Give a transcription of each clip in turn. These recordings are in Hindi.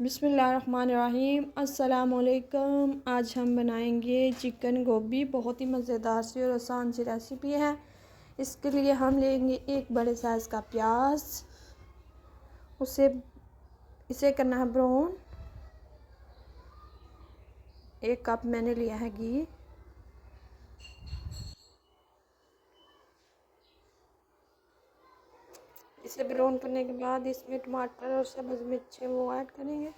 बिस्मिल्लाहिर्रहमानिर्रहीम। अस्सलामुअलैकुम। आज हम बनाएंगे चिकन गोभी। बहुत ही मज़ेदार सी और आसान सी रेसिपी है। इसके लिए हम लेंगे एक बड़े साइज़ का प्याज, इसे करना है ब्राउन। 1 कप मैंने लिया है घी। इसे ब्राउन करने के बाद इसमें टमाटर और सब्ज़ मिर्चें वो ऐड करेंगे।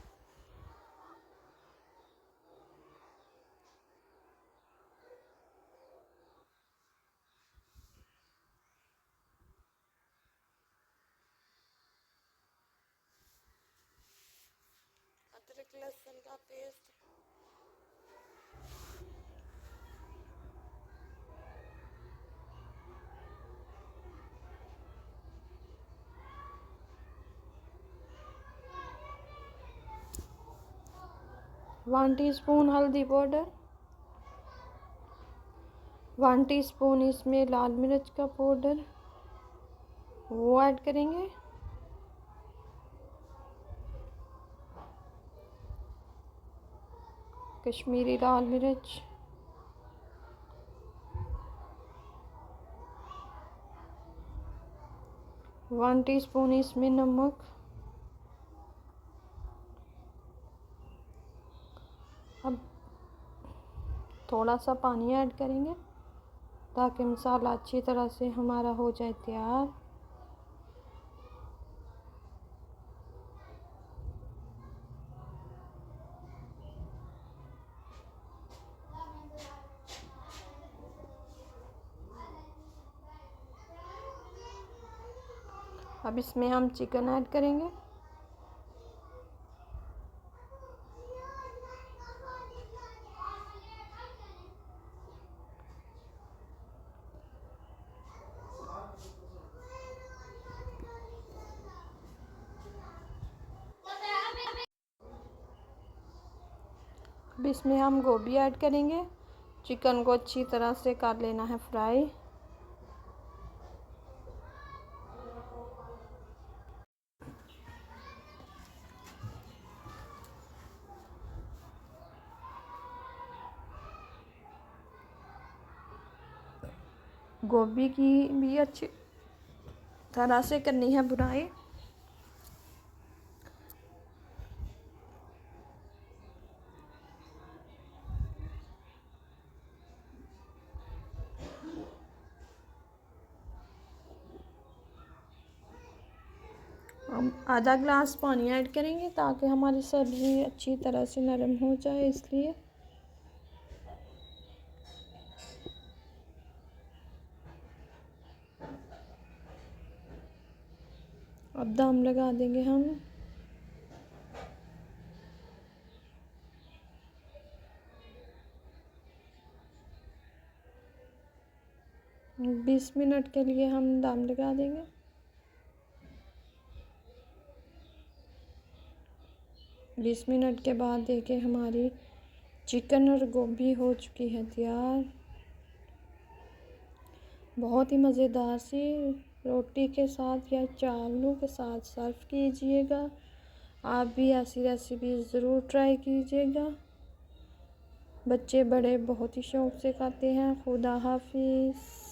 अदरक लहसुन का पेस्ट, वन टीस्पून हल्दी पाउडर, 1 टीस्पून इसमें लाल मिर्च का पाउडर वो ऐड करेंगे। कश्मीरी लाल मिर्च, 1 टीस्पून इसमें नमक, अब थोड़ा सा पानी ऐड करेंगे ताकि मसाला अच्छी तरह से हमारा हो जाए तैयार। अब इसमें हम चिकन ऐड करेंगे। अब इसमें हम गोभी ऐड करेंगे। चिकन को अच्छी तरह से कर लेना है फ्राई। गोभी की भी अच्छी तरह से करनी है भुनाई। हम आधा ग्लास पानी ऐड करेंगे ताकि हमारी सब्ज़ी अच्छी तरह से नरम हो जाए, इसलिए। अब दम लगा देंगे हम। बीस मिनट के लिए हम दम लगा देंगे। बीस मिनट के बाद देखिए हमारी चिकन और गोभी हो चुकी है तैयार। बहुत ही मज़ेदार सी रोटी के साथ या चावलों के साथ सर्व कीजिएगा। आप भी ऐसी रेसिपी ज़रूर ट्राई कीजिएगा। बच्चे बड़े बहुत ही शौक़ से खाते हैं। खुदा हाफिज़।